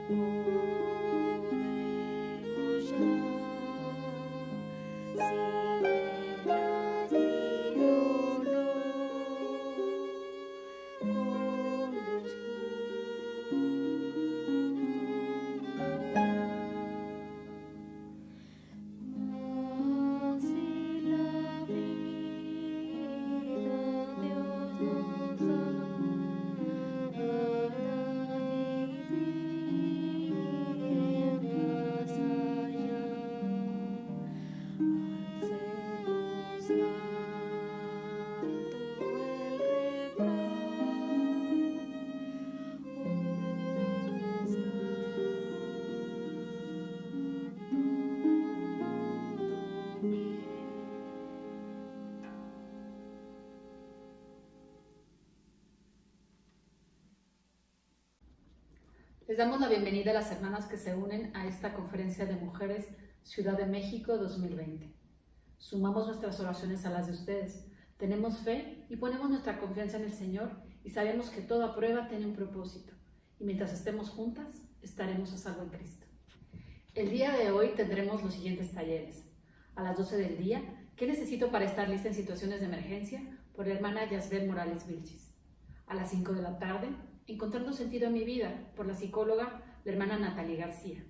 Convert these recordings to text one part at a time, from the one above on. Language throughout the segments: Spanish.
Podemos ya, sin penas ni dolor, con los mas si la vida Dios nos da para vivir en paz allá, alcemos alto el refrán, todo bien. Les damos la bienvenida a las hermanas que se unen a esta Conferencia de Mujeres Ciudad de México 2020. Sumamos nuestras oraciones a las de ustedes. Tenemos fe y ponemos nuestra confianza en el Señor y sabemos que toda prueba tiene un propósito. Y mientras estemos juntas, estaremos a salvo en Cristo. El día de hoy tendremos los siguientes talleres. A las 12 del día, ¿qué necesito para estar lista en situaciones de emergencia? Por la hermana Yasbel Morales Vilchis. A las 5 de la tarde, Encontrando sentido a mi vida, por la psicóloga, la hermana Natalie García.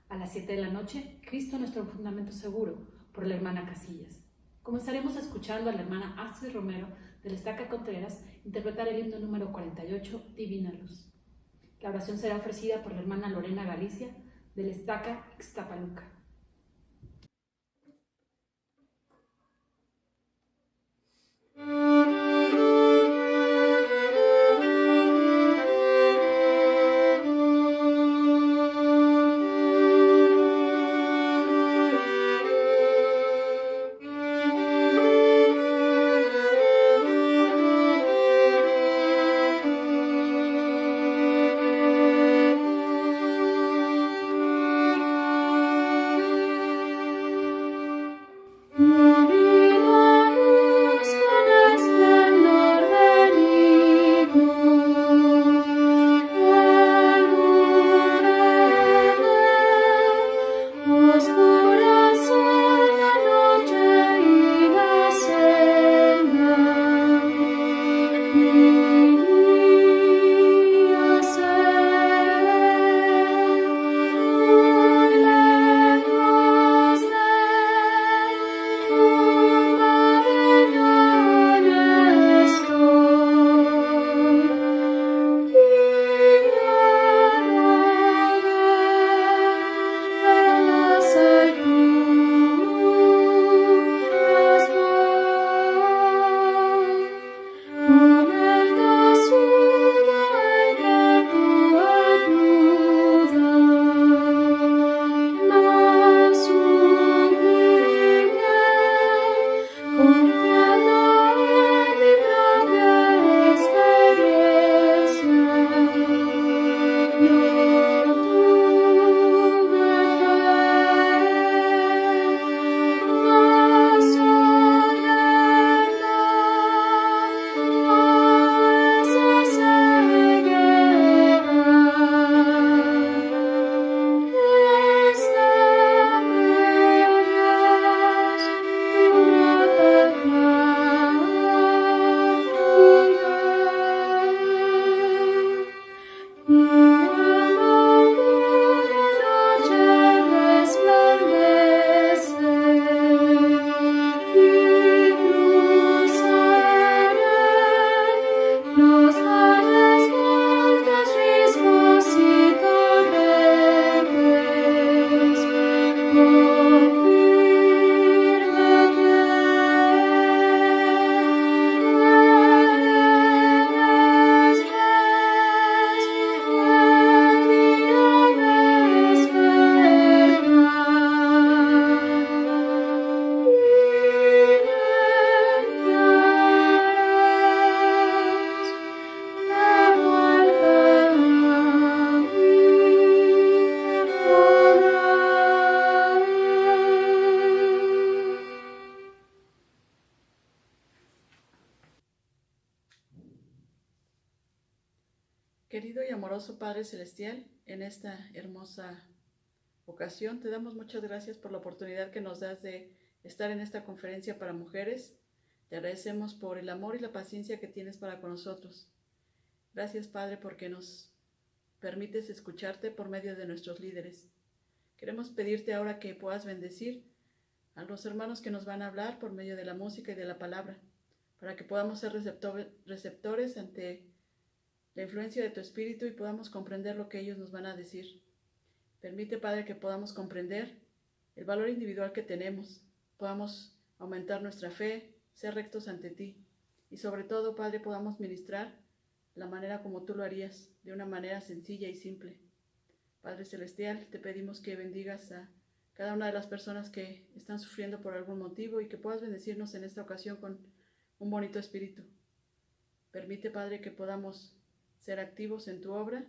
A las 7 de la noche, Cristo nuestro fundamento seguro, por la hermana Casillas. Comenzaremos escuchando a la hermana Astrid Romero del Estaca Contreras interpretar el himno número 48, Divina Luz. La oración será ofrecida por la hermana Lorena Galicia del Estaca Ixtapaluca. amoroso Padre Celestial, en esta hermosa ocasión te damos muchas gracias por la oportunidad que nos das de estar en esta conferencia para mujeres. Te agradecemos por el amor y la paciencia que tienes para con nosotros. Gracias, Padre, porque nos permites escucharte por medio de nuestros líderes. Queremos pedirte ahora que puedas bendecir a los hermanos que nos van a hablar por medio de la música y de la palabra, para que podamos ser receptores ante la influencia de tu Espíritu y podamos comprender lo que ellos nos van a decir. Permite, Padre, que podamos comprender el valor individual que tenemos, podamos aumentar nuestra fe, ser rectos ante ti y sobre todo, Padre, podamos ministrar la manera como tú lo harías, de una manera sencilla y simple. Padre Celestial, te pedimos que bendigas a cada una de las personas que están sufriendo por algún motivo y que puedas bendecirnos en esta ocasión con un bonito espíritu. Permite, Padre, que podamos ser activos en tu obra,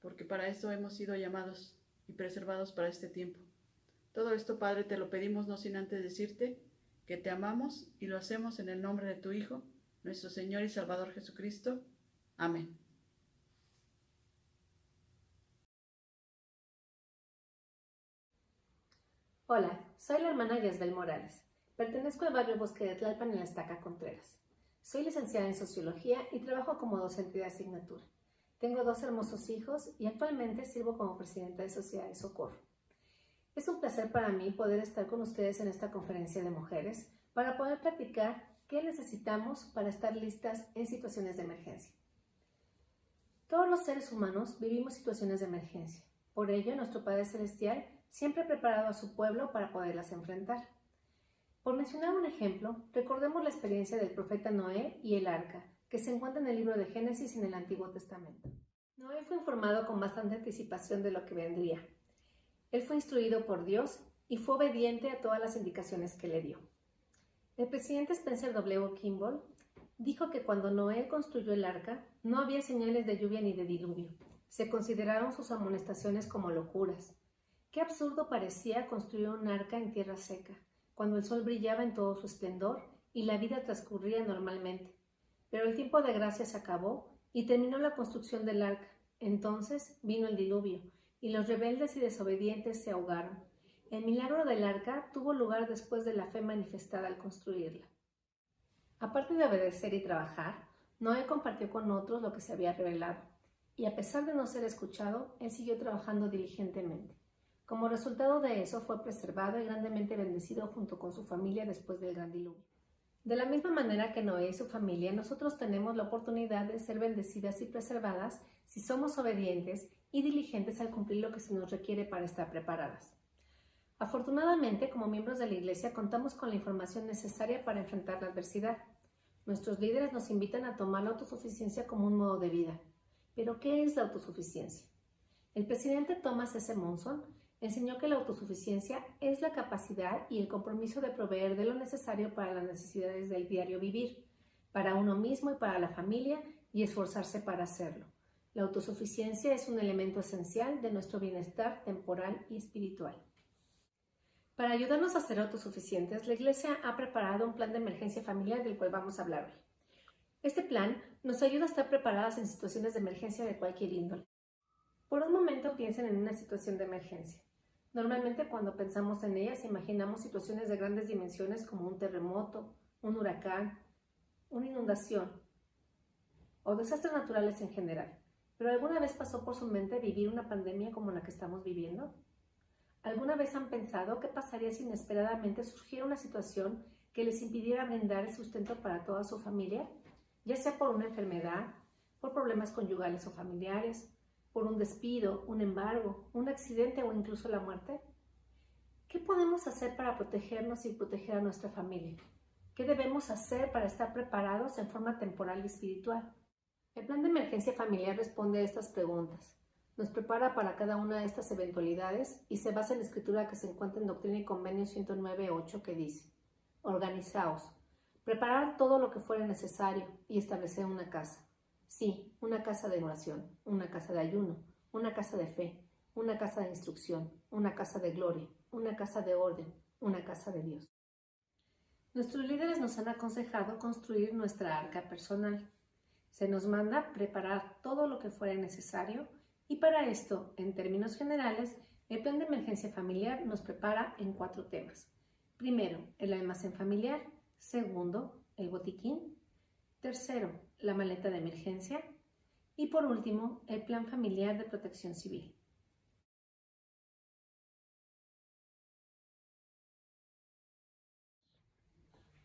porque para esto hemos sido llamados y preservados para este tiempo. Todo esto, Padre, te lo pedimos no sin antes decirte que te amamos y lo hacemos en el nombre de tu Hijo, nuestro Señor y Salvador Jesucristo. Amén. Hola, soy la hermana Yesbel Morales. Pertenezco al barrio Bosque de Tlalpan en la Estaca Contreras. Soy licenciada en Sociología y trabajo como docente de asignatura. Tengo 2 hermosos hijos y actualmente sirvo como presidenta de Sociedad de Socorro. Es un placer para mí poder estar con ustedes en esta conferencia de mujeres para poder platicar qué necesitamos para estar listas en situaciones de emergencia. Todos los seres humanos vivimos situaciones de emergencia. Por ello, nuestro Padre Celestial siempre ha preparado a su pueblo para poderlas enfrentar. Por mencionar un ejemplo, recordemos la experiencia del profeta Noé y el arca, que se encuentra en el libro de Génesis en el Antiguo Testamento. Noé fue informado con bastante anticipación de lo que vendría. Él fue instruido por Dios y fue obediente a todas las indicaciones que le dio. El presidente Spencer W. Kimball dijo que cuando Noé construyó el arca, no había señales de lluvia ni de diluvio. Se consideraron sus amonestaciones como locuras. Qué absurdo parecía construir un arca en tierra seca, cuando el sol brillaba en todo su esplendor y la vida transcurría normalmente. Pero el tiempo de gracia se acabó y terminó la construcción del arca. Entonces vino el diluvio, y los rebeldes y desobedientes se ahogaron. El milagro del arca tuvo lugar después de la fe manifestada al construirla. Aparte de obedecer y trabajar, Noé compartió con otros lo que se había revelado, y a pesar de no ser escuchado, él siguió trabajando diligentemente. Como resultado de eso, fue preservado y grandemente bendecido junto con su familia después del gran diluvio. De la misma manera que Noé y su familia, nosotros tenemos la oportunidad de ser bendecidas y preservadas si somos obedientes y diligentes al cumplir lo que se nos requiere para estar preparadas. Afortunadamente, como miembros de la Iglesia, contamos con la información necesaria para enfrentar la adversidad. Nuestros líderes nos invitan a tomar la autosuficiencia como un modo de vida. ¿Pero qué es la autosuficiencia? El presidente Thomas S. Monson enseñó que la autosuficiencia es la capacidad y el compromiso de proveer de lo necesario para las necesidades del diario vivir, para uno mismo y para la familia, y esforzarse para hacerlo. La autosuficiencia es un elemento esencial de nuestro bienestar temporal y espiritual. Para ayudarnos a ser autosuficientes, la Iglesia ha preparado un plan de emergencia familiar del cual vamos a hablar hoy. Este plan nos ayuda a estar preparadas en situaciones de emergencia de cualquier índole. Por un momento piensen en una situación de emergencia. Normalmente cuando pensamos en ellas imaginamos situaciones de grandes dimensiones como un terremoto, un huracán, una inundación o desastres naturales en general. ¿Pero alguna vez pasó por su mente vivir una pandemia como la que estamos viviendo? ¿Alguna vez han pensado qué pasaría si inesperadamente surgiera una situación que les impidiera brindar el sustento para toda su familia? Ya sea por una enfermedad, por problemas conyugales o familiares, por un despido, un embargo, un accidente o incluso la muerte. ¿Qué podemos hacer para protegernos y proteger a nuestra familia? ¿Qué debemos hacer para estar preparados en forma temporal y espiritual? El plan de emergencia familiar responde a estas preguntas. Nos prepara para cada una de estas eventualidades y se basa en la escritura que se encuentra en Doctrina y Convenio 109.8 que dice: organizaos, preparar todo lo que fuera necesario y establecer una casa. Sí, una casa de oración, una casa de ayuno, una casa de fe, una casa de instrucción, una casa de gloria, una casa de orden, una casa de Dios. Nuestros líderes nos han aconsejado construir nuestra arca personal. Se nos manda preparar todo lo que fuera necesario Y para esto, en términos generales, el plan de emergencia familiar nos prepara en 4 temas. Primero, el almacén familiar. Segundo, el botiquín. Tercero, la maleta de emergencia. Y por último, el plan familiar de protección civil.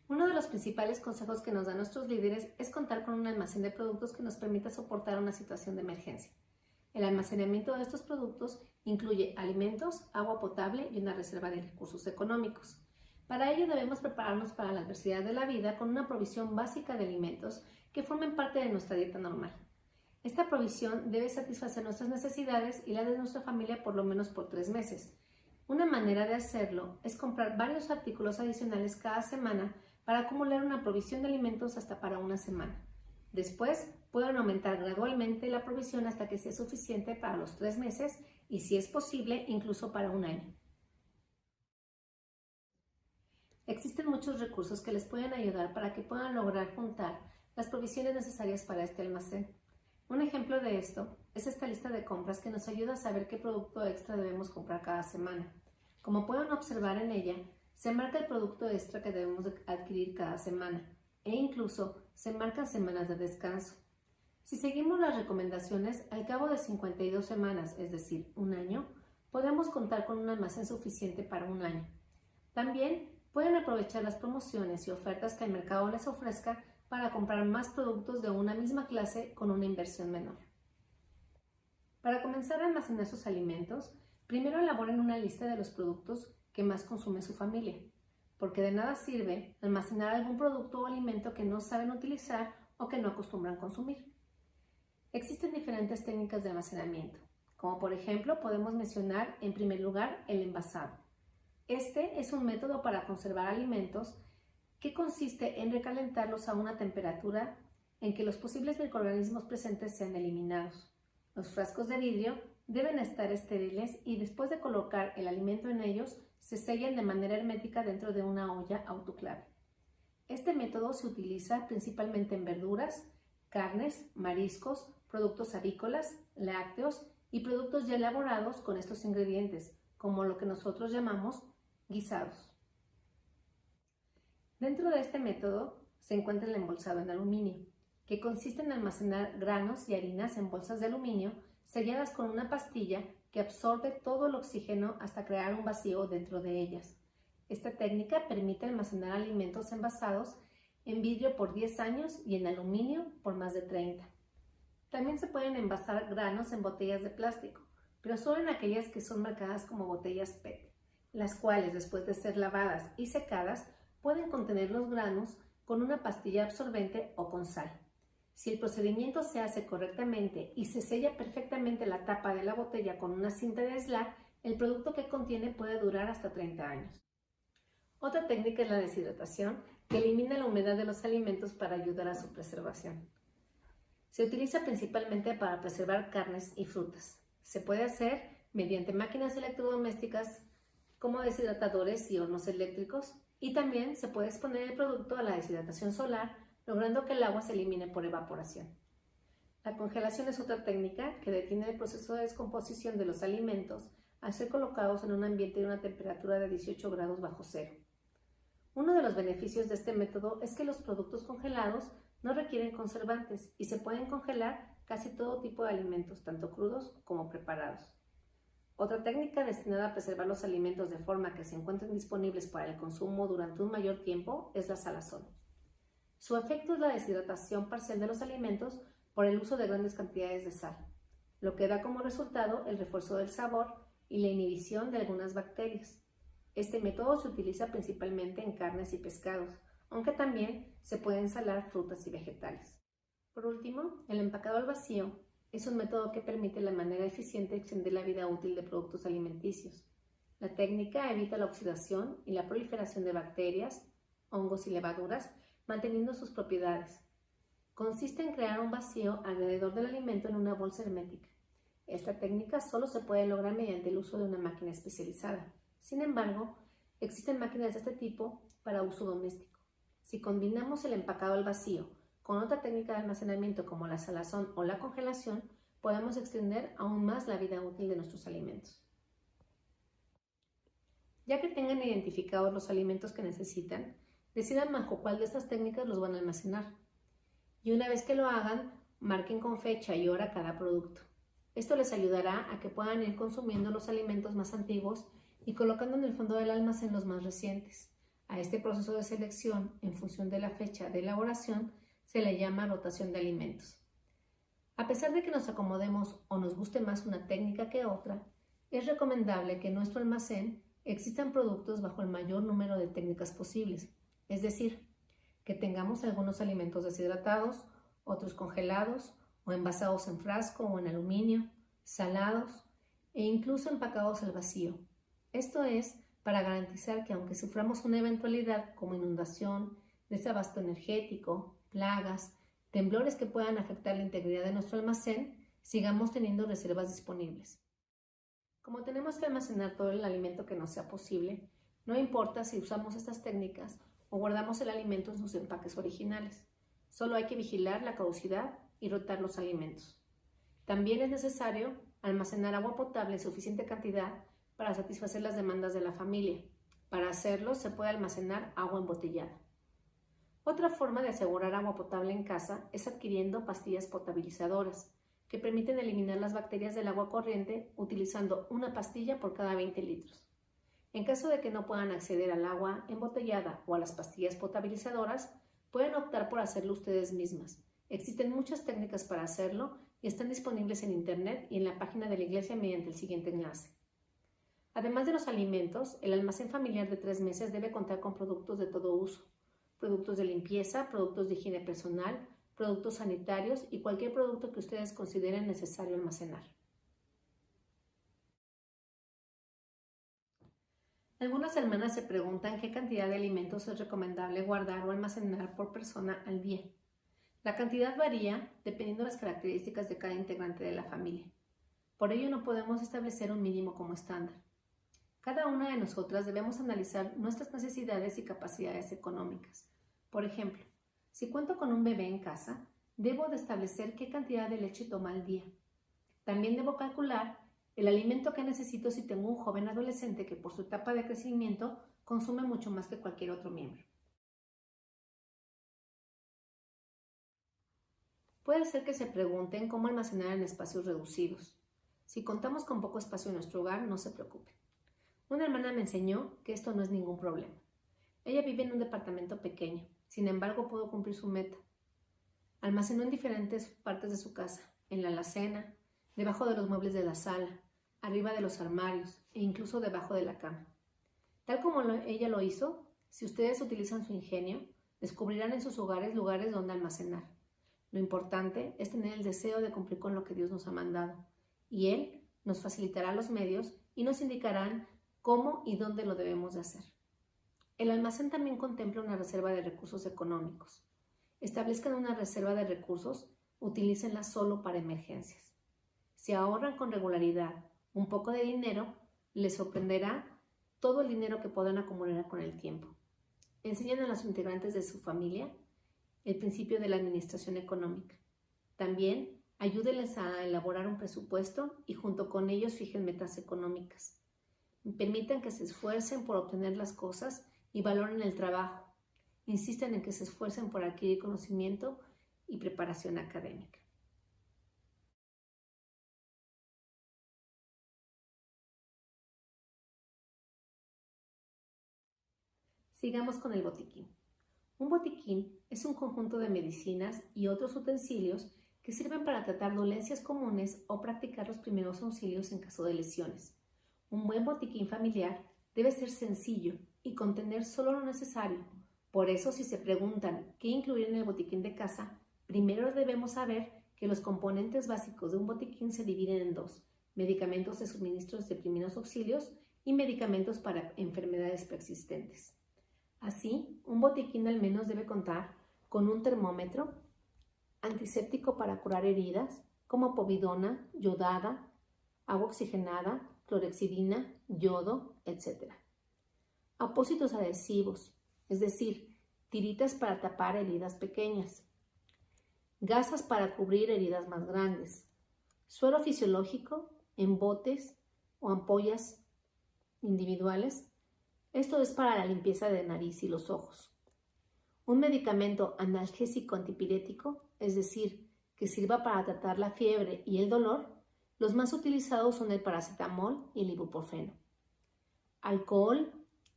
Uno de los principales consejos que nos dan nuestros líderes es contar con un almacén de productos que nos permita soportar una situación de emergencia. El almacenamiento de estos productos incluye alimentos, agua potable y una reserva de recursos económicos. Para ello debemos prepararnos para la adversidad de la vida con una provisión básica de alimentos que formen parte de nuestra dieta normal. Esta provisión debe satisfacer nuestras necesidades y las de nuestra familia por lo menos por 3 meses. Una manera de hacerlo es comprar varios artículos adicionales cada semana para acumular una provisión de alimentos hasta para una semana. Después, pueden aumentar gradualmente la provisión hasta que sea suficiente para los 3 meses y, si es posible, incluso para un año. Existen muchos recursos que les pueden ayudar para que puedan lograr juntar las provisiones necesarias para este almacén. Un ejemplo de esto es esta lista de compras que nos ayuda a saber qué producto extra debemos comprar cada semana. Como pueden observar en ella, se marca el producto extra que debemos adquirir cada semana e incluso se marcan semanas de descanso. Si seguimos las recomendaciones, al cabo de 52 semanas, es decir, un año, podemos contar con un almacén suficiente para un año. También pueden aprovechar las promociones y ofertas que el mercado les ofrezca para comprar más productos de una misma clase con una inversión menor. Para comenzar a almacenar sus alimentos, primero elaboren una lista de los productos que más consume su familia, porque de nada sirve almacenar algún producto o alimento que no saben utilizar o que no acostumbran consumir. Existen diferentes técnicas de almacenamiento, como por ejemplo podemos mencionar en primer lugar el envasado. Este es un método para conservar alimentos que consiste en recalentarlos a una temperatura en que los posibles microorganismos presentes sean eliminados. Los frascos de vidrio deben estar estériles y después de colocar el alimento en ellos, se sellan de manera hermética dentro de una olla autoclave. Este método se utiliza principalmente en verduras, carnes, mariscos, productos avícolas, lácteos y productos ya elaborados con estos ingredientes, como lo que nosotros llamamos guisados. Dentro de este método se encuentra el embolsado en aluminio, que consiste en almacenar granos y harinas en bolsas de aluminio selladas con una pastilla que absorbe todo el oxígeno hasta crear un vacío dentro de ellas. Esta técnica permite almacenar alimentos envasados en vidrio por 10 años y en aluminio por más de 30. También se pueden envasar granos en botellas de plástico, pero solo en aquellas que son marcadas como botellas PET, las cuales después de ser lavadas y secadas pueden contener los granos con una pastilla absorbente o con sal. Si el procedimiento se hace correctamente y se sella perfectamente la tapa de la botella con una cinta de aislar, el producto que contiene puede durar hasta 30 años. Otra técnica es la deshidratación, que elimina la humedad de los alimentos para ayudar a su preservación. Se utiliza principalmente para preservar carnes y frutas. Se puede hacer mediante máquinas electrodomésticas como deshidratadores y hornos eléctricos, y también se puede exponer el producto a la deshidratación solar, logrando que el agua se elimine por evaporación. La congelación es otra técnica que detiene el proceso de descomposición de los alimentos al ser colocados en un ambiente de una temperatura de 18 grados bajo cero. Uno de los beneficios de este método es que los productos congelados no requieren conservantes y se pueden congelar casi todo tipo de alimentos, tanto crudos como preparados. Otra técnica destinada a preservar los alimentos de forma que se encuentren disponibles para el consumo durante un mayor tiempo es la salazón. Su efecto es la deshidratación parcial de los alimentos por el uso de grandes cantidades de sal, lo que da como resultado el refuerzo del sabor y la inhibición de algunas bacterias. Este método se utiliza principalmente en carnes y pescados, aunque también se pueden salar frutas y vegetales. Por último, el empacado al vacío es un método que permite de manera eficiente extender la vida útil de productos alimenticios. La técnica evita la oxidación y la proliferación de bacterias, hongos y levaduras, manteniendo sus propiedades. Consiste en crear un vacío alrededor del alimento en una bolsa hermética. Esta técnica solo se puede lograr mediante el uso de una máquina especializada. Sin embargo, existen máquinas de este tipo para uso doméstico. Si combinamos el empacado al vacío con otra técnica de almacenamiento como la salazón o la congelación, podemos extender aún más la vida útil de nuestros alimentos. Ya que tengan identificados los alimentos que necesitan, decidan bajo cuál de estas técnicas los van a almacenar. Y una vez que lo hagan, marquen con fecha y hora cada producto. Esto les ayudará a que puedan ir consumiendo los alimentos más antiguos y colocando en el fondo del almacén los más recientes. A este proceso de selección, en función de la fecha de elaboración, se le llama rotación de alimentos. A pesar de que nos acomodemos o nos guste más una técnica que otra, es recomendable que en nuestro almacén existan productos bajo el mayor número de técnicas posibles, es decir, que tengamos algunos alimentos deshidratados, otros congelados o envasados en frasco o en aluminio, salados e incluso empacados al vacío. Esto es para garantizar que aunque suframos una eventualidad como inundación, desabasto energético, plagas, temblores que puedan afectar la integridad de nuestro almacén, sigamos teniendo reservas disponibles. Como tenemos que almacenar todo el alimento que nos sea posible, no importa si usamos estas técnicas o guardamos el alimento en sus empaques originales. Solo hay que vigilar la caducidad y rotar los alimentos. También es necesario almacenar agua potable en suficiente cantidad para satisfacer las demandas de la familia. Para hacerlo, se puede almacenar agua embotellada. Otra forma de asegurar agua potable en casa es adquiriendo pastillas potabilizadoras, que permiten eliminar las bacterias del agua corriente utilizando una pastilla por cada 20 litros. En caso de que no puedan acceder al agua embotellada o a las pastillas potabilizadoras, pueden optar por hacerlo ustedes mismas. Existen muchas técnicas para hacerlo y están disponibles en internet y en la página de la iglesia mediante el siguiente enlace. Además de los alimentos, el almacén familiar de 3 meses debe contar con productos de todo uso, productos de limpieza, productos de higiene personal, productos sanitarios y cualquier producto que ustedes consideren necesario almacenar. Algunas hermanas se preguntan qué cantidad de alimentos es recomendable guardar o almacenar por persona al día. La cantidad varía dependiendo de las características de cada integrante de la familia. Por ello no podemos establecer un mínimo como estándar. Cada una de nosotras debemos analizar nuestras necesidades y capacidades económicas. Por ejemplo, si cuento con un bebé en casa, debo de establecer qué cantidad de leche toma al día. También debo calcular el alimento que necesito si tengo un joven adolescente que por su etapa de crecimiento consume mucho más que cualquier otro miembro. Puede ser que se pregunten cómo almacenar en espacios reducidos. Si contamos con poco espacio en nuestro hogar, no se preocupen. Una hermana me enseñó que esto no es ningún problema. Ella vive en un departamento pequeño, sin embargo pudo cumplir su meta. Almacenó en diferentes partes de su casa, en la alacena, debajo de los muebles de la sala, arriba de los armarios e incluso debajo de la cama. Tal como ella lo hizo, si ustedes utilizan su ingenio, descubrirán en sus hogares lugares donde almacenar. Lo importante es tener el deseo de cumplir con lo que Dios nos ha mandado, y Él nos facilitará los medios y nos indicarán cómo y dónde lo debemos de hacer. El almacén también contempla una reserva de recursos económicos. Establezcan una reserva de recursos, utilícenla solo para emergencias. Si ahorran con regularidad un poco de dinero, les sorprenderá todo el dinero que podrán acumular con el tiempo. Enseñan a los integrantes de su familia el principio de la administración económica. También ayúdenles a elaborar un presupuesto y junto con ellos fijen metas económicas. Permitan que se esfuercen por obtener las cosas y valoren el trabajo. Insistan en que se esfuercen por adquirir conocimiento y preparación académica. Sigamos con el botiquín. Un botiquín es un conjunto de medicinas y otros utensilios que sirven para tratar dolencias comunes o practicar los primeros auxilios en caso de lesiones. Un buen botiquín familiar debe ser sencillo y contener solo lo necesario. Por eso, si se preguntan qué incluir en el botiquín de casa, primero debemos saber que los componentes básicos de un botiquín se dividen en 2: medicamentos de suministros de primeros auxilios y medicamentos para enfermedades preexistentes. Así, un botiquín al menos debe contar con un termómetro, antiséptico para curar heridas, como povidona, yodada, agua oxigenada, clorexidina, yodo, etc. Apósitos adhesivos, es decir, tiritas para tapar heridas pequeñas, gasas para cubrir heridas más grandes, Suero fisiológico en botes o ampollas individuales. Esto es para la limpieza de nariz y los ojos. Un medicamento analgésico antipirético, es decir, que sirva para tratar la fiebre y el dolor. Los más utilizados son el paracetamol y el ibuprofeno. Alcohol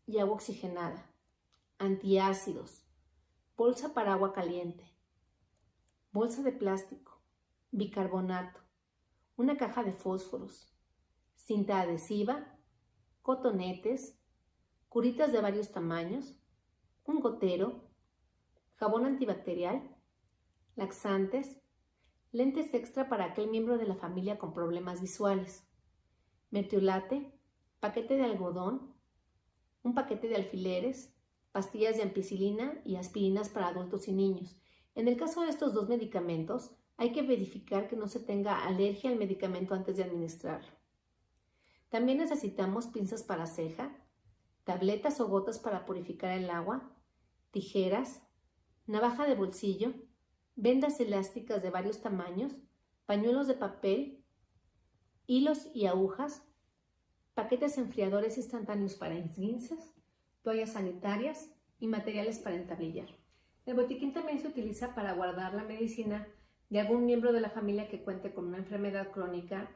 y agua oxigenada. Antiácidos. Bolsa para agua caliente. Bolsa de plástico. Bicarbonato. Una caja de fósforos. Cinta adhesiva. Cotonetes. Curitas de varios tamaños. Un gotero. Jabón antibacterial. Laxantes. Lentes extra para aquel miembro de la familia con problemas visuales. Mertiolate, paquete de algodón, un paquete de alfileres, pastillas de ampicilina y aspirinas para adultos y niños. En el caso de estos dos medicamentos, hay que verificar que no se tenga alergia al medicamento antes de administrarlo. También necesitamos pinzas para ceja, tabletas o gotas para purificar el agua, tijeras, navaja de bolsillo, vendas elásticas de varios tamaños, pañuelos de papel, hilos y agujas, paquetes enfriadores instantáneos para esguinces, toallas sanitarias y materiales para entablillar. El botiquín también se utiliza para guardar la medicina de algún miembro de la familia que cuente con una enfermedad crónica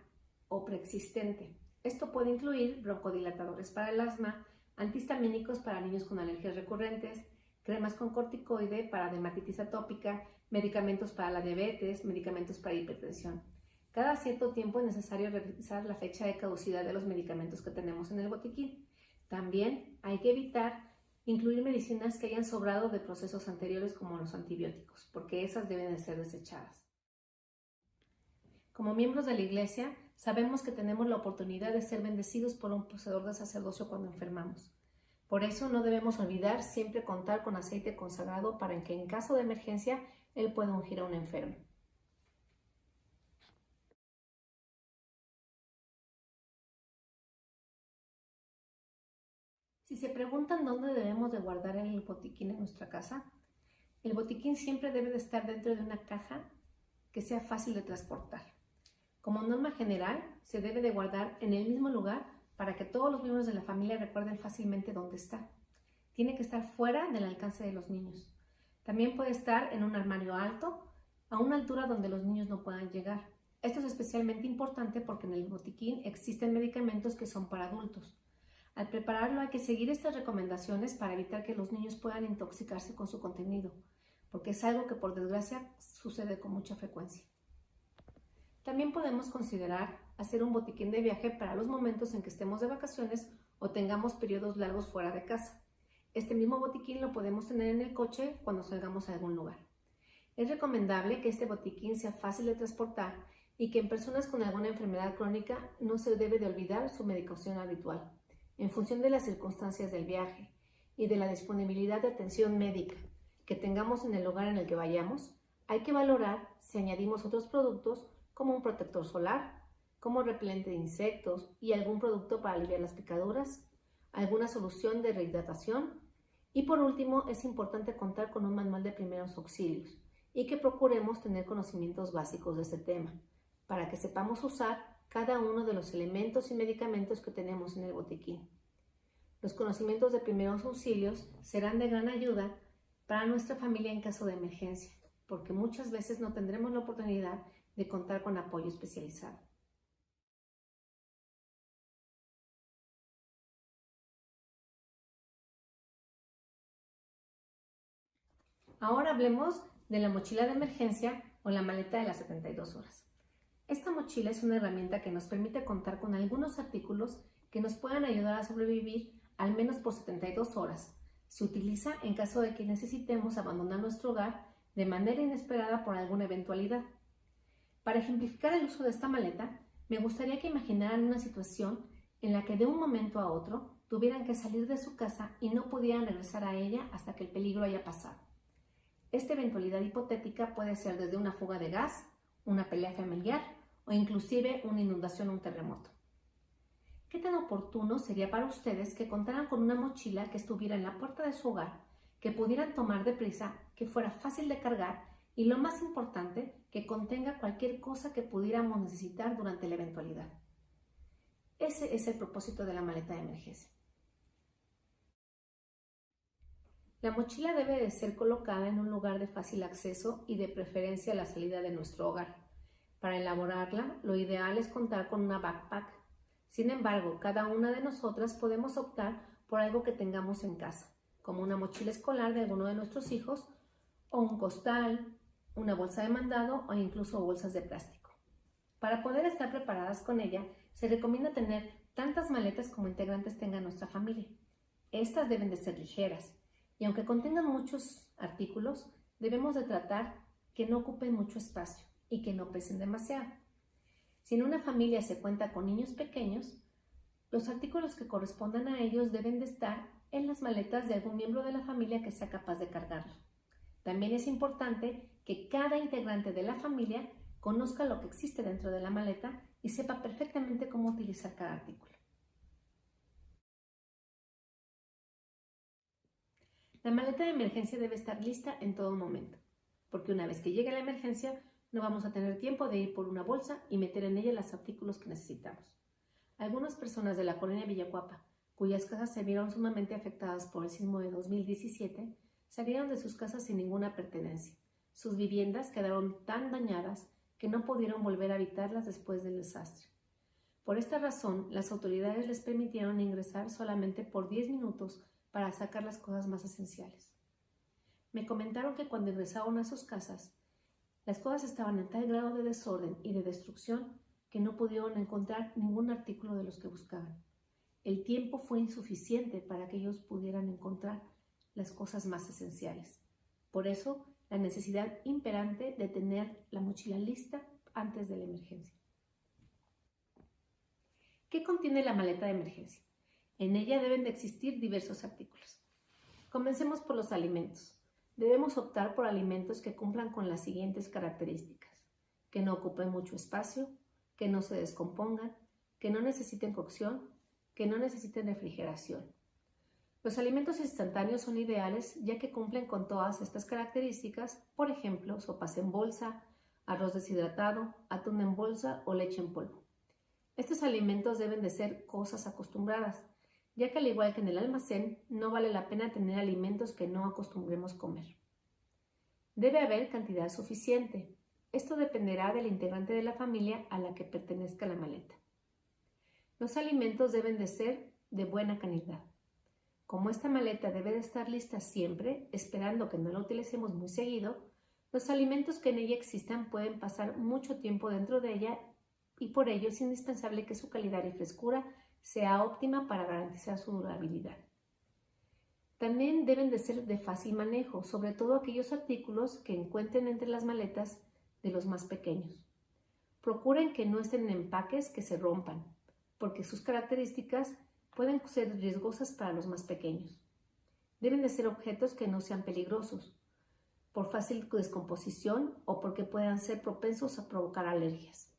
o preexistente. Esto puede incluir broncodilatadores para el asma, antihistamínicos para niños con alergias recurrentes, cremas con corticoide para dermatitis atópica, medicamentos para la diabetes, medicamentos para hipertensión. Cada cierto tiempo es necesario revisar la fecha de caducidad de los medicamentos que tenemos en el botiquín. También hay que evitar incluir medicinas que hayan sobrado de procesos anteriores como los antibióticos, porque esas deben de ser desechadas. Como miembros de la Iglesia, sabemos que tenemos la oportunidad de ser bendecidos por un poseedor de sacerdocio cuando enfermamos. Por eso no debemos olvidar siempre contar con aceite consagrado para que en caso de emergencia Él pueda ungir a un enfermo. Si se preguntan dónde debemos de guardar el botiquín en nuestra casa, el botiquín siempre debe de estar dentro de una caja que sea fácil de transportar. Como norma general, se debe de guardar en el mismo lugar para que todos los miembros de la familia recuerden fácilmente dónde está. Tiene que estar fuera del alcance de los niños. También puede estar en un armario alto, a una altura donde los niños no puedan llegar. Esto es especialmente importante porque en el botiquín existen medicamentos que son para adultos. Al prepararlo hay que seguir estas recomendaciones para evitar que los niños puedan intoxicarse con su contenido, porque es algo que por desgracia sucede con mucha frecuencia. También podemos considerar hacer un botiquín de viaje para los momentos en que estemos de vacaciones o tengamos periodos largos fuera de casa. Este mismo botiquín lo podemos tener en el coche cuando salgamos a algún lugar. Es recomendable que este botiquín sea fácil de transportar y que en personas con alguna enfermedad crónica no se debe de olvidar su medicación habitual, en función de las circunstancias del viaje y de la disponibilidad de atención médica que tengamos en el lugar en el que vayamos. Hay que valorar si añadimos otros productos como un protector solar, como repelente de insectos y algún producto para aliviar las picaduras, alguna solución de rehidratación. Y por último, es importante contar con un manual de primeros auxilios y que procuremos tener conocimientos básicos de este tema, para que sepamos usar cada uno de los elementos y medicamentos que tenemos en el botiquín. Los conocimientos de primeros auxilios serán de gran ayuda para nuestra familia en caso de emergencia, porque muchas veces no tendremos la oportunidad de contar con apoyo especializado. Ahora hablemos de la mochila de emergencia o la maleta de las 72 horas. Esta mochila es una herramienta que nos permite contar con algunos artículos que nos puedan ayudar a sobrevivir al menos por 72 horas. Se utiliza en caso de que necesitemos abandonar nuestro hogar de manera inesperada por alguna eventualidad. Para ejemplificar el uso de esta maleta, me gustaría que imaginaran una situación en la que de un momento a otro tuvieran que salir de su casa y no pudieran regresar a ella hasta que el peligro haya pasado. Esta eventualidad hipotética puede ser desde una fuga de gas, una pelea familiar o inclusive una inundación o un terremoto. ¿Qué tan oportuno sería para ustedes que contaran con una mochila que estuviera en la puerta de su hogar, que pudieran tomar deprisa, que fuera fácil de cargar y, lo más importante, que contenga cualquier cosa que pudiéramos necesitar durante la eventualidad. Ese es el propósito de la maleta de emergencia. La mochila debe de ser colocada en un lugar de fácil acceso y de preferencia a la salida de nuestro hogar. Para elaborarla, lo ideal es contar con una backpack. Sin embargo, cada una de nosotras podemos optar por algo que tengamos en casa, como una mochila escolar de alguno de nuestros hijos, o un costal, una bolsa de mandado o incluso bolsas de plástico. Para poder estar preparadas con ella, se recomienda tener tantas maletas como integrantes tenga nuestra familia. Estas deben de ser ligeras y aunque contengan muchos artículos, debemos de tratar que no ocupen mucho espacio y que no pesen demasiado. Si en una familia se cuenta con niños pequeños, los artículos que correspondan a ellos deben de estar en las maletas de algún miembro de la familia que sea capaz de cargarlo. También es importante que cada integrante de la familia conozca lo que existe dentro de la maleta y sepa perfectamente cómo utilizar cada artículo. La maleta de emergencia debe estar lista en todo momento, porque una vez que llegue la emergencia, no vamos a tener tiempo de ir por una bolsa y meter en ella los artículos que necesitamos. Algunas personas de la colonia Villacuapa, cuyas casas se vieron sumamente afectadas por el sismo de 2017, salieron de sus casas sin ninguna pertenencia. Sus viviendas quedaron tan dañadas que no pudieron volver a habitarlas después del desastre. Por esta razón, las autoridades les permitieron ingresar solamente por 10 minutos para sacar las cosas más esenciales. Me comentaron que cuando ingresaron a sus casas, las cosas estaban en tal grado de desorden y de destrucción que no pudieron encontrar ningún artículo de los que buscaban. El tiempo fue insuficiente para que ellos pudieran encontrar las cosas más esenciales. Por eso, la necesidad imperante de tener la mochila lista antes de la emergencia. ¿Qué contiene la maleta de emergencia? En ella deben de existir diversos artículos. Comencemos por los alimentos. Debemos optar por alimentos que cumplan con las siguientes características: que no ocupen mucho espacio, que no se descompongan, que no necesiten cocción, que no necesiten refrigeración. Los alimentos instantáneos son ideales ya que cumplen con todas estas características, por ejemplo, sopas en bolsa, arroz deshidratado, atún en bolsa o leche en polvo. Estos alimentos deben de ser cosas acostumbradas, ya que al igual que en el almacén, no vale la pena tener alimentos que no acostumbremos comer. Debe haber cantidad suficiente. Esto dependerá del integrante de la familia a la que pertenezca la maleta. Los alimentos deben de ser de buena calidad. Como esta maleta debe de estar lista siempre, esperando que no la utilicemos muy seguido, los alimentos que en ella existan pueden pasar mucho tiempo dentro de ella y por ello es indispensable que su calidad y frescura sea óptima para garantizar su durabilidad. También deben de ser de fácil manejo, sobre todo aquellos artículos que encuentren entre las maletas de los más pequeños. Procuren que no estén en empaques que se rompan, porque sus características pueden ser riesgosas para los más pequeños. Deben de ser objetos que no sean peligrosos, por fácil descomposición o porque puedan ser propensos a provocar alergias.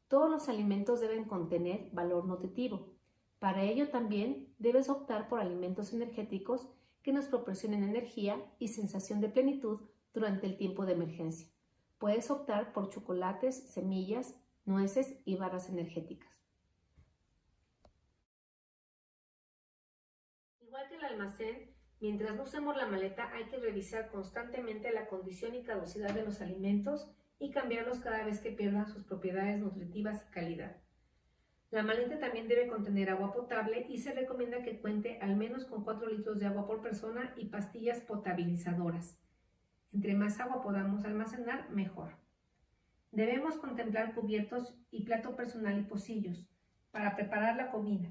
Todos los alimentos deben contener valor nutritivo. Para ello también debes optar por alimentos energéticos que nos proporcionen energía y sensación de plenitud durante el tiempo de emergencia. Puedes optar por chocolates, semillas, nueces y barras energéticas. Igual que el almacén, mientras no usemos la maleta hay que revisar constantemente la condición y caducidad de los alimentos y cambiarlos cada vez que pierdan sus propiedades nutritivas y calidad. La maleta también debe contener agua potable y se recomienda que cuente al menos con 4 litros de agua por persona y pastillas potabilizadoras. Entre más agua podamos almacenar, mejor. Debemos contemplar cubiertos y plato personal y pocillos para preparar la comida.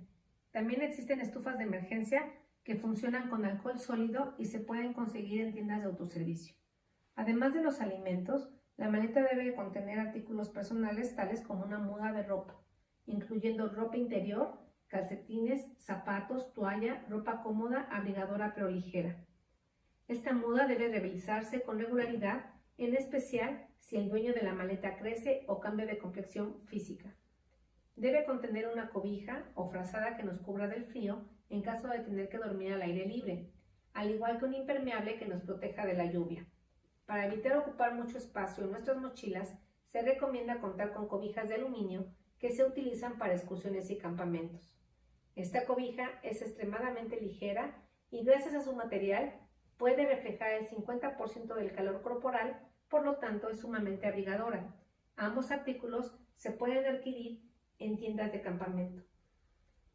También existen estufas de emergencia que funcionan con alcohol sólido y se pueden conseguir en tiendas de autoservicio. Además de los alimentos, la maleta debe contener artículos personales tales como una muda de ropa, incluyendo ropa interior, calcetines, zapatos, toalla, ropa cómoda, abrigadora pero ligera. Esta muda debe revisarse con regularidad, en especial si el dueño de la maleta crece o cambia de complexión física. Debe contener una cobija o frazada que nos cubra del frío en caso de tener que dormir al aire libre, al igual que un impermeable que nos proteja de la lluvia. Para evitar ocupar mucho espacio en nuestras mochilas, se recomienda contar con cobijas de aluminio que se utilizan para excursiones y campamentos. Esta cobija es extremadamente ligera y gracias a su material puede reflejar el 50% del calor corporal, por lo tanto es sumamente abrigadora. Ambos artículos se pueden adquirir en tiendas de campamento.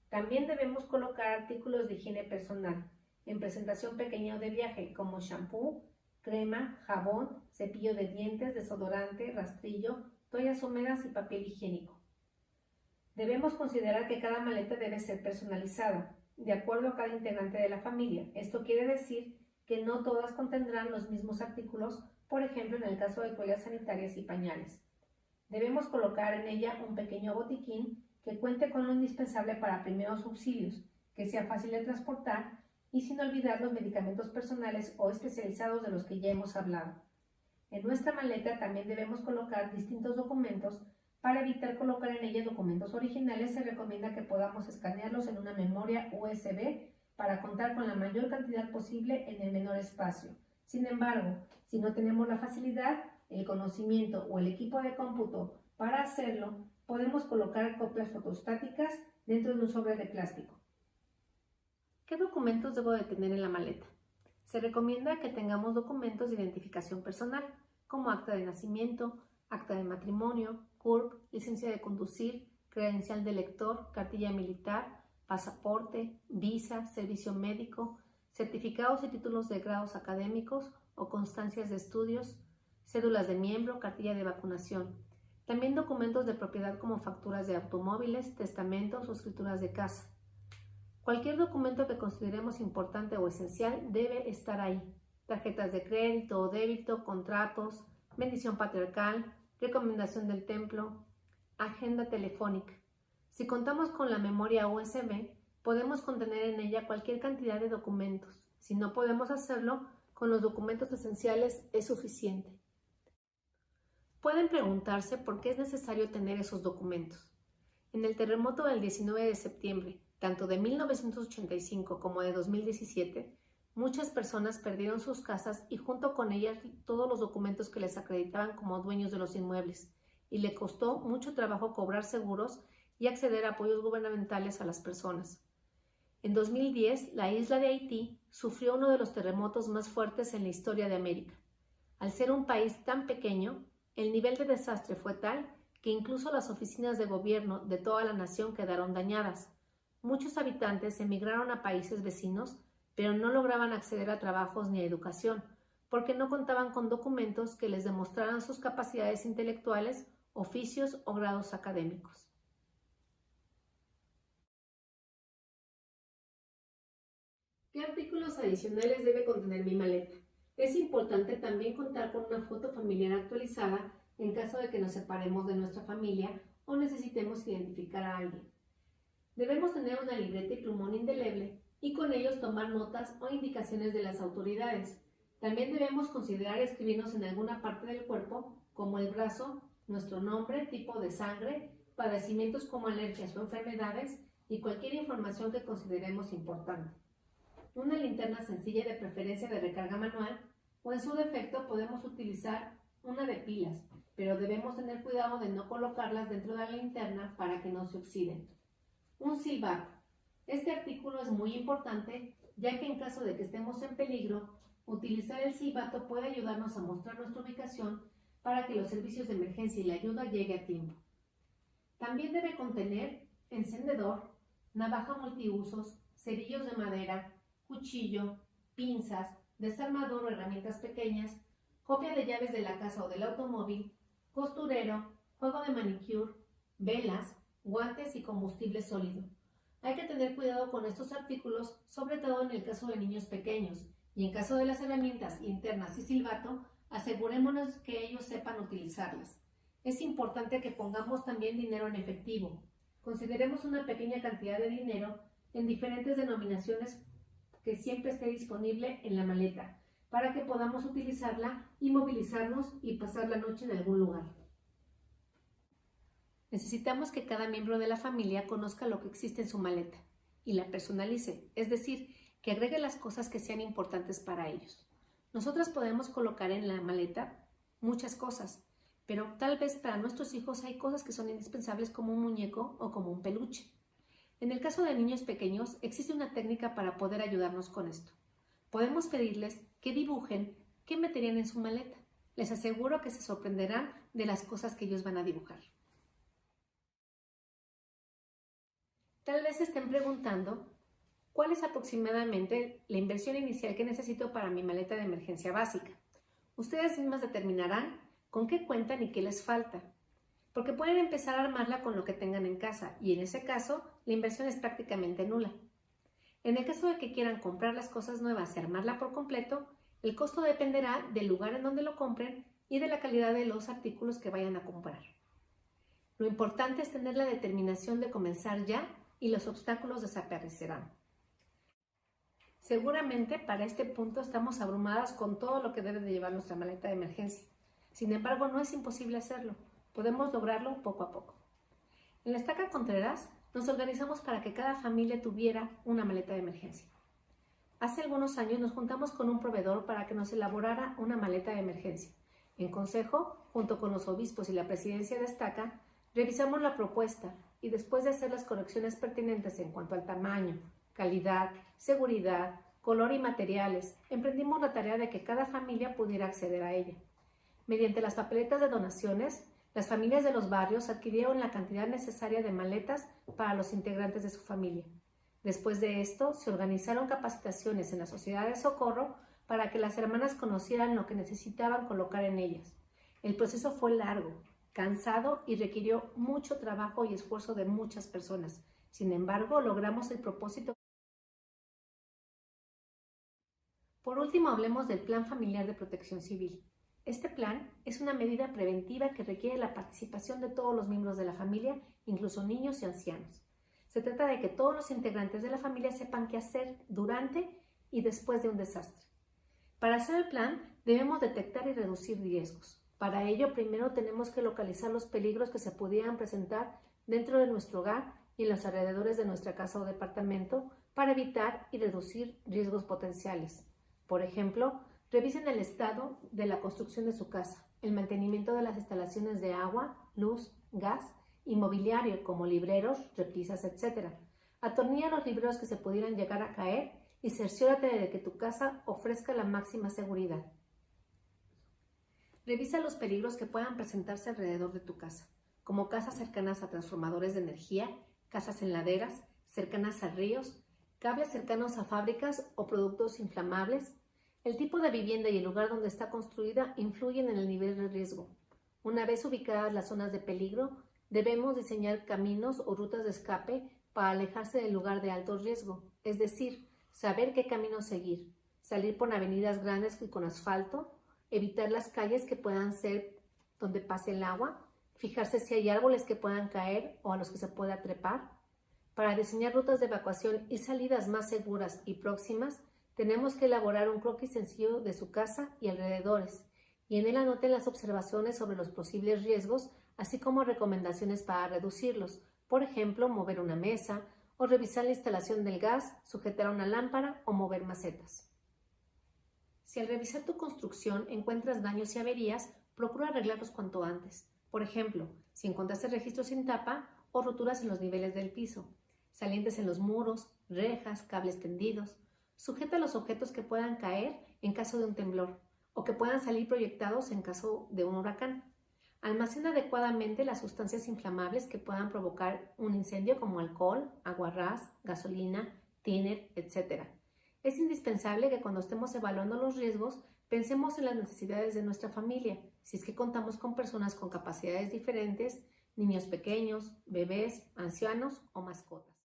También debemos colocar artículos de higiene personal en presentación pequeña o de viaje, como shampoo, crema, jabón, cepillo de dientes, desodorante, rastrillo, toallas húmedas y papel higiénico. Debemos considerar que cada maleta debe ser personalizada, de acuerdo a cada integrante de la familia. Esto quiere decir que no todas contendrán los mismos artículos, por ejemplo en el caso de toallas sanitarias y pañales. Debemos colocar en ella un pequeño botiquín que cuente con lo indispensable para primeros auxilios, que sea fácil de transportar y sin olvidar los medicamentos personales o especializados de los que ya hemos hablado. En nuestra maleta también debemos colocar distintos documentos. Para evitar colocar en ella documentos originales, se recomienda que podamos escanearlos en una memoria USB para contar con la mayor cantidad posible en el menor espacio. Sin embargo, si no tenemos la facilidad, el conocimiento o el equipo de cómputo para hacerlo, podemos colocar copias fotostáticas dentro de un sobre de plástico. ¿Qué documentos debo de tener en la maleta? Se recomienda que tengamos documentos de identificación personal, como acta de nacimiento, acta de matrimonio, CURP, licencia de conducir, credencial de lector, cartilla militar, pasaporte, visa, servicio médico, certificados y títulos de grados académicos o constancias de estudios, cédulas de miembro, cartilla de vacunación. También documentos de propiedad como facturas de automóviles, testamentos o escrituras de casa. Cualquier documento que consideremos importante o esencial debe estar ahí. Tarjetas de crédito o débito, contratos, bendición patriarcal, recomendación del templo, agenda telefónica. Si contamos con la memoria USB, podemos contener en ella cualquier cantidad de documentos. Si no podemos hacerlo, con los documentos esenciales es suficiente. Pueden preguntarse por qué es necesario tener esos documentos. En el terremoto del 19 de septiembre, tanto de 1985 como de 2017, muchas personas perdieron sus casas y junto con ellas todos los documentos que les acreditaban como dueños de los inmuebles, y le costó mucho trabajo cobrar seguros y acceder a apoyos gubernamentales a las personas. En 2010, la isla de Haití sufrió uno de los terremotos más fuertes en la historia de América. Al ser un país tan pequeño, el nivel de desastre fue tal que incluso las oficinas de gobierno de toda la nación quedaron dañadas. Muchos habitantes emigraron a países vecinos, pero no lograban acceder a trabajos ni a educación, porque no contaban con documentos que les demostraran sus capacidades intelectuales, oficios o grados académicos. ¿Qué artículos adicionales debe contener mi maleta? Es importante también contar con una foto familiar actualizada en caso de que nos separemos de nuestra familia o necesitemos identificar a alguien. Debemos tener una libreta y plumón indeleble y con ellos tomar notas o indicaciones de las autoridades. También debemos considerar escribirnos en alguna parte del cuerpo, como el brazo, nuestro nombre, tipo de sangre, padecimientos como alergias o enfermedades y cualquier información que consideremos importante. Una linterna sencilla, de preferencia de recarga manual, o en su defecto podemos utilizar una de pilas, pero debemos tener cuidado de no colocarlas dentro de la linterna para que no se oxiden. Un silbato. Este artículo es muy importante, ya que en caso de que estemos en peligro, utilizar el silbato puede ayudarnos a mostrar nuestra ubicación para que los servicios de emergencia y la ayuda llegue a tiempo. También debe contener encendedor, navaja multiusos, cerillos de madera, cuchillo, pinzas, desarmador o herramientas pequeñas, copia de llaves de la casa o del automóvil, costurero, juego de manicure, velas, guantes y combustible sólido. Hay que tener cuidado con estos artículos, sobre todo en el caso de niños pequeños, y en caso de las herramientas, linternas y silbato, asegurémonos que ellos sepan utilizarlas. Es importante que pongamos también dinero en efectivo. Consideremos una pequeña cantidad de dinero en diferentes denominaciones que siempre esté disponible en la maleta, para que podamos utilizarla y movilizarnos y pasar la noche en algún lugar. Necesitamos que cada miembro de la familia conozca lo que existe en su maleta y la personalice, es decir, que agregue las cosas que sean importantes para ellos. Nosotras podemos colocar en la maleta muchas cosas, pero tal vez para nuestros hijos hay cosas que son indispensables como un muñeco o como un peluche. En el caso de niños pequeños, existe una técnica para poder ayudarnos con esto. Podemos pedirles que dibujen qué meterían en su maleta. Les aseguro que se sorprenderán de las cosas que ellos van a dibujar. Tal vez se estén preguntando cuál es aproximadamente la inversión inicial que necesito para mi maleta de emergencia básica. Ustedes mismas determinarán con qué cuentan y qué les falta, porque pueden empezar a armarla con lo que tengan en casa y en ese caso la inversión es prácticamente nula. En el caso de que quieran comprar las cosas nuevas y armarla por completo, el costo dependerá del lugar en donde lo compren y de la calidad de los artículos que vayan a comprar. Lo importante es tener la determinación de comenzar ya y los obstáculos desaparecerán. Seguramente para este punto estamos abrumadas con todo lo que debe de llevar nuestra maleta de emergencia. Sin embargo, no es imposible hacerlo. Podemos lograrlo poco a poco. En la Estaca Contreras nos organizamos para que cada familia tuviera una maleta de emergencia. Hace algunos años nos juntamos con un proveedor para que nos elaborara una maleta de emergencia. En consejo, junto con los obispos y la presidencia de Estaca, revisamos la propuesta y después de hacer las correcciones pertinentes en cuanto al tamaño, calidad, seguridad, color y materiales, emprendimos la tarea de que cada familia pudiera acceder a ella. Mediante las papeletas de donaciones, las familias de los barrios adquirieron la cantidad necesaria de maletas para los integrantes de su familia. Después de esto, se organizaron capacitaciones en la Sociedad de Socorro para que las hermanas conocieran lo que necesitaban colocar en ellas. El proceso fue largo, cansado y requirió mucho trabajo y esfuerzo de muchas personas. Sin embargo, logramos el propósito. Por último, hablemos del Plan Familiar de Protección Civil. Este plan es una medida preventiva que requiere la participación de todos los miembros de la familia, incluso niños y ancianos. Se trata de que todos los integrantes de la familia sepan qué hacer durante y después de un desastre. Para hacer el plan, debemos detectar y reducir riesgos. Para ello, primero tenemos que localizar los peligros que se pudieran presentar dentro de nuestro hogar y en los alrededores de nuestra casa o departamento para evitar y reducir riesgos potenciales. Por ejemplo, revisen el estado de la construcción de su casa, el mantenimiento de las instalaciones de agua, luz, gas y mobiliario como libreros, repisas, etc. Atornilla los libreros que se pudieran llegar a caer y cerciórate de que tu casa ofrezca la máxima seguridad. Revisa los peligros que puedan presentarse alrededor de tu casa, como casas cercanas a transformadores de energía, casas en laderas, cercanas a ríos, cables cercanos a fábricas o productos inflamables. El tipo de vivienda y el lugar donde está construida influyen en el nivel de riesgo. Una vez ubicadas las zonas de peligro, debemos diseñar caminos o rutas de escape para alejarse del lugar de alto riesgo, es decir, saber qué camino seguir, salir por avenidas grandes y con asfalto, evitar las calles que puedan ser donde pase el agua, fijarse si hay árboles que puedan caer o a los que se pueda trepar. Para diseñar rutas de evacuación y salidas más seguras y próximas, tenemos que elaborar un croquis sencillo de su casa y alrededores, y en él anoten las observaciones sobre los posibles riesgos, así como recomendaciones para reducirlos, por ejemplo, mover una mesa, o revisar la instalación del gas, sujetar una lámpara o mover macetas. Si al revisar tu construcción encuentras daños y averías, procura arreglarlos cuanto antes. Por ejemplo, si encontraste registros sin tapa o roturas en los niveles del piso, salientes en los muros, rejas, cables tendidos. Sujeta los objetos que puedan caer en caso de un temblor o que puedan salir proyectados en caso de un huracán. Almacena adecuadamente las sustancias inflamables que puedan provocar un incendio como alcohol, aguarrás, gasolina, tiner, etc. Es indispensable que cuando estemos evaluando los riesgos pensemos en las necesidades de nuestra familia, si es que contamos con personas con capacidades diferentes, niños pequeños, bebés, ancianos o mascotas.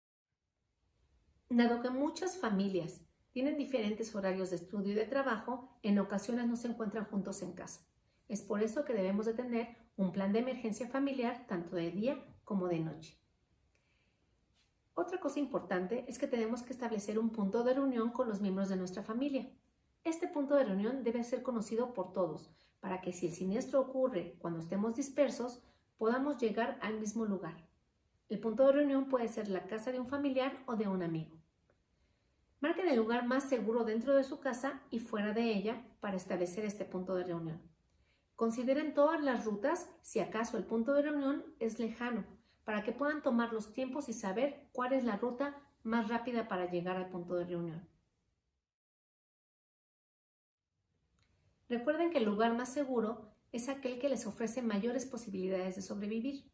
Dado que muchas familias tienen diferentes horarios de estudio y de trabajo, en ocasiones no se encuentran juntos en casa. Es por eso que debemos de tener un plan de emergencia familiar tanto de día como de noche. Otra cosa importante es que tenemos que establecer un punto de reunión con los miembros de nuestra familia. Este punto de reunión debe ser conocido por todos, para que si el siniestro ocurre cuando estemos dispersos, podamos llegar al mismo lugar. El punto de reunión puede ser la casa de un familiar o de un amigo. Marquen el lugar más seguro dentro de su casa y fuera de ella para establecer este punto de reunión. Consideren todas las rutas si acaso el punto de reunión es lejano, para que puedan tomar los tiempos y saber cuál es la ruta más rápida para llegar al punto de reunión. Recuerden que el lugar más seguro es aquel que les ofrece mayores posibilidades de sobrevivir.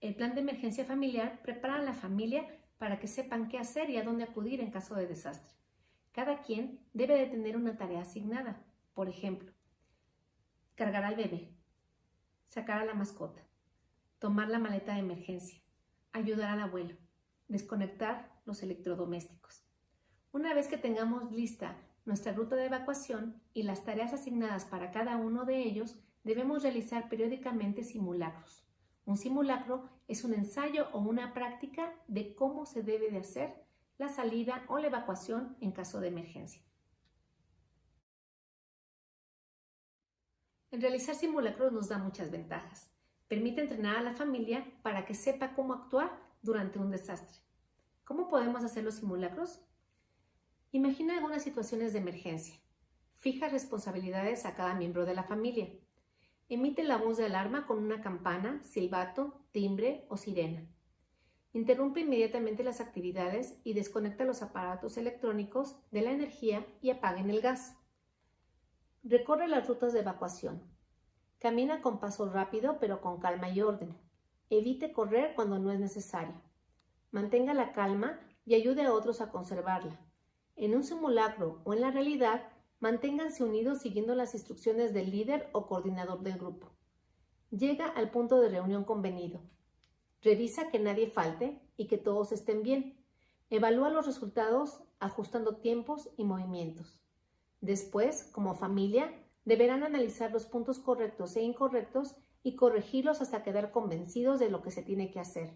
El plan de emergencia familiar prepara a la familia para que sepan qué hacer y a dónde acudir en caso de desastre. Cada quien debe de tener una tarea asignada. Por ejemplo, cargar al bebé, sacar a la mascota, tomar la maleta de emergencia, ayudar al abuelo, desconectar los electrodomésticos. Una vez que tengamos lista nuestra ruta de evacuación y las tareas asignadas para cada uno de ellos, debemos realizar periódicamente simulacros. Un simulacro es un ensayo o una práctica de cómo se debe de hacer la salida o la evacuación en caso de emergencia. El realizar simulacros nos da muchas ventajas. Permite entrenar a la familia para que sepa cómo actuar durante un desastre. ¿Cómo podemos hacer los simulacros? Imagina algunas situaciones de emergencia. Fija responsabilidades a cada miembro de la familia. Emite la voz de alarma con una campana, silbato, timbre o sirena. Interrumpe inmediatamente las actividades y desconecta los aparatos electrónicos de la energía y apaguen el gas. Recorre las rutas de evacuación. Camina con paso rápido pero con calma y orden. Evite correr cuando no es necesario. Mantenga la calma y ayude a otros a conservarla. En un simulacro o en la realidad, manténganse unidos siguiendo las instrucciones del líder o coordinador del grupo. Llega al punto de reunión convenido. Revisa que nadie falte y que todos estén bien. Evalúa los resultados ajustando tiempos y movimientos. Después, como familia, deberán analizar los puntos correctos e incorrectos y corregirlos hasta quedar convencidos de lo que se tiene que hacer.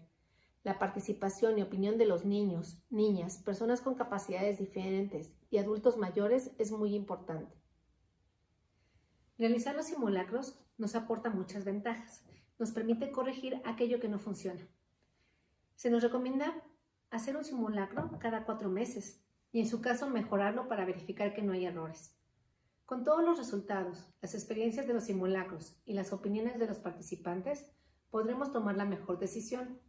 La participación y opinión de los niños, niñas, personas con capacidades diferentes y adultos mayores es muy importante. Realizar los simulacros nos aporta muchas ventajas. Nos permite corregir aquello que no funciona. Se nos recomienda hacer un simulacro cada 4 meses y en su caso mejorarlo para verificar que no hay errores. Con todos los resultados, las experiencias de los simulacros y las opiniones de los participantes, podremos tomar la mejor decisión.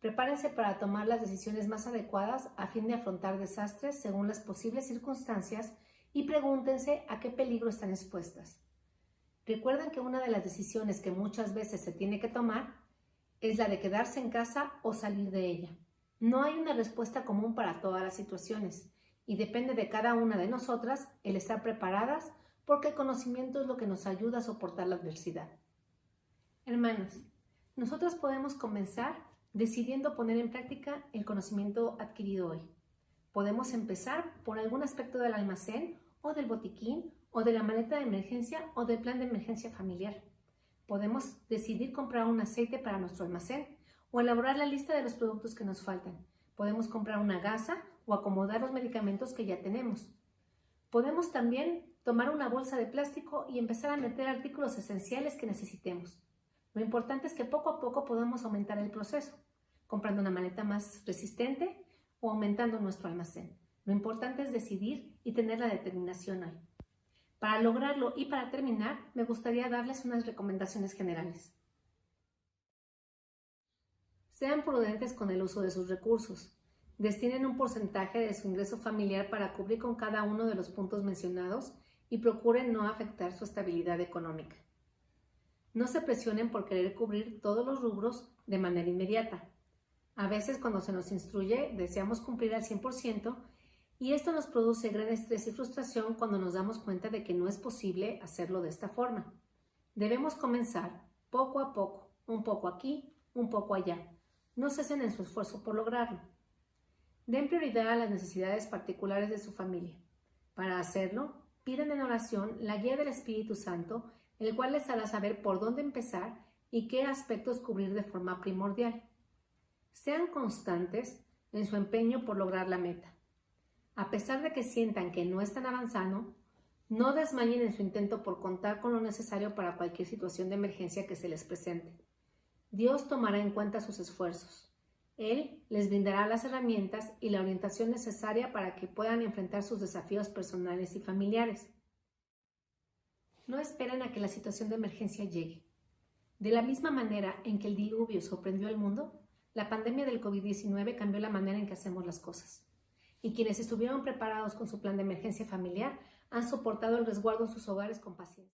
Prepárense para tomar las decisiones más adecuadas a fin de afrontar desastres según las posibles circunstancias y pregúntense a qué peligro están expuestas. Recuerden que una de las decisiones que muchas veces se tiene que tomar es la de quedarse en casa o salir de ella. No hay una respuesta común para todas las situaciones y depende de cada una de nosotras el estar preparadas porque el conocimiento es lo que nos ayuda a soportar la adversidad. Hermanas, nosotras podemos comenzar decidiendo poner en práctica el conocimiento adquirido hoy. Podemos empezar por algún aspecto del almacén o del botiquín o de la maleta de emergencia o del plan de emergencia familiar. Podemos decidir comprar un aceite para nuestro almacén o elaborar la lista de los productos que nos faltan. Podemos comprar una gasa o acomodar los medicamentos que ya tenemos. Podemos también tomar una bolsa de plástico y empezar a meter artículos esenciales que necesitemos. Lo importante es que poco a poco podamos aumentar el proceso, comprando una maleta más resistente o aumentando nuestro almacén. Lo importante es decidir y tener la determinación hoy. Para lograrlo y para terminar, me gustaría darles unas recomendaciones generales. Sean prudentes con el uso de sus recursos. Destinen un porcentaje de su ingreso familiar para cubrir con cada uno de los puntos mencionados y procuren no afectar su estabilidad económica. No se presionen por querer cubrir todos los rubros de manera inmediata. A veces cuando se nos instruye deseamos cumplir al 100% y esto nos produce gran estrés y frustración cuando nos damos cuenta de que no es posible hacerlo de esta forma. Debemos comenzar poco a poco, un poco aquí, un poco allá. No cesen en su esfuerzo por lograrlo. Den prioridad a las necesidades particulares de su familia. Para hacerlo, pidan en oración la guía del Espíritu Santo, el cual les hará saber por dónde empezar y qué aspectos cubrir de forma primordial. Sean constantes en su empeño por lograr la meta. A pesar de que sientan que no están avanzando, no desmayen en su intento por contar con lo necesario para cualquier situación de emergencia que se les presente. Dios tomará en cuenta sus esfuerzos. Él les brindará las herramientas y la orientación necesaria para que puedan enfrentar sus desafíos personales y familiares. No esperen a que la situación de emergencia llegue. De la misma manera en que el diluvio sorprendió al mundo, la pandemia del COVID-19 cambió la manera en que hacemos las cosas. Y quienes estuvieron preparados con su plan de emergencia familiar han soportado el resguardo en sus hogares con paciencia.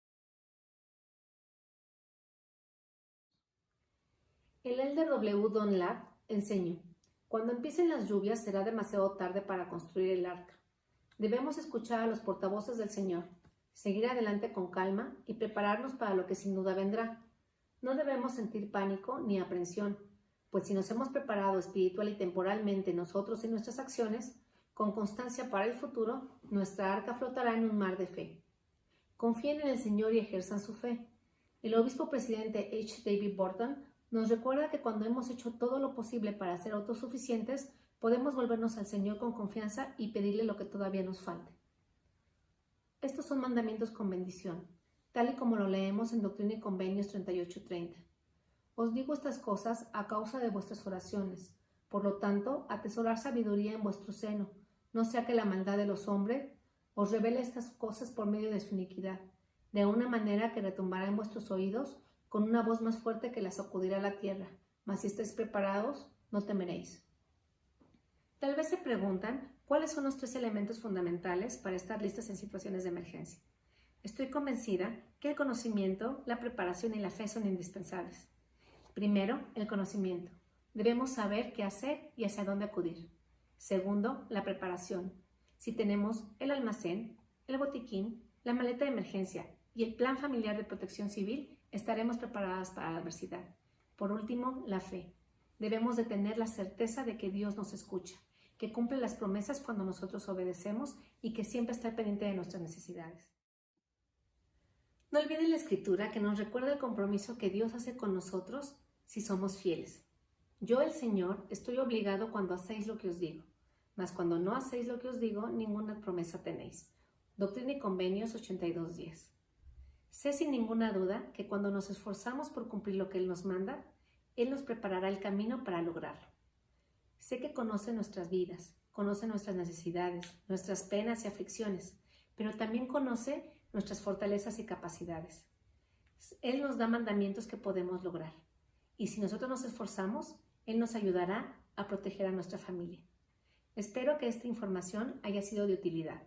El elder W. Dunlap enseñó: cuando empiecen las lluvias será demasiado tarde para construir el arca. Debemos escuchar a los portavoces del Señor, seguir adelante con calma y prepararnos para lo que sin duda vendrá. No debemos sentir pánico ni aprensión, pues si nos hemos preparado espiritual y temporalmente nosotros y nuestras acciones, con constancia para el futuro, nuestra arca flotará en un mar de fe. Confíen en el Señor y ejerzan su fe. El obispo presidente H. David Burton nos recuerda que cuando hemos hecho todo lo posible para ser autosuficientes, podemos volvernos al Señor con confianza y pedirle lo que todavía nos falte. Estos son mandamientos con bendición, tal y como lo leemos en Doctrina y Convenios 38:30. Os digo estas cosas a causa de vuestras oraciones. Por lo tanto, atesorar sabiduría en vuestro seno, no sea que la maldad de los hombres os revele estas cosas por medio de su iniquidad, de una manera que retumbará en vuestros oídos con una voz más fuerte que la sacudirá la tierra. Mas si estáis preparados, no temeréis. Tal vez se preguntan cuáles son los 3 elementos fundamentales para estar listas en situaciones de emergencia. Estoy convencida que el conocimiento, la preparación y la fe son indispensables. Primero, el conocimiento. Debemos saber qué hacer y hacia dónde acudir. Segundo, la preparación. Si tenemos el almacén, el botiquín, la maleta de emergencia y el plan familiar de protección civil, estaremos preparadas para la adversidad. Por último, la fe. Debemos de tener la certeza de que Dios nos escucha, que cumple las promesas cuando nosotros obedecemos y que siempre está pendiente de nuestras necesidades. No olviden la Escritura que nos recuerda el compromiso que Dios hace con nosotros si somos fieles. Yo, el Señor, estoy obligado cuando hacéis lo que os digo, mas cuando no hacéis lo que os digo, ninguna promesa tenéis. Doctrina y Convenios 82:10. Sé sin ninguna duda que cuando nos esforzamos por cumplir lo que Él nos manda, Él nos preparará el camino para lograrlo. Sé que conoce nuestras vidas, conoce nuestras necesidades, nuestras penas y aflicciones, pero también conoce nuestras fortalezas y capacidades. Él nos da mandamientos que podemos lograr. Y si nosotros nos esforzamos, Él nos ayudará a proteger a nuestra familia. Espero que esta información haya sido de utilidad.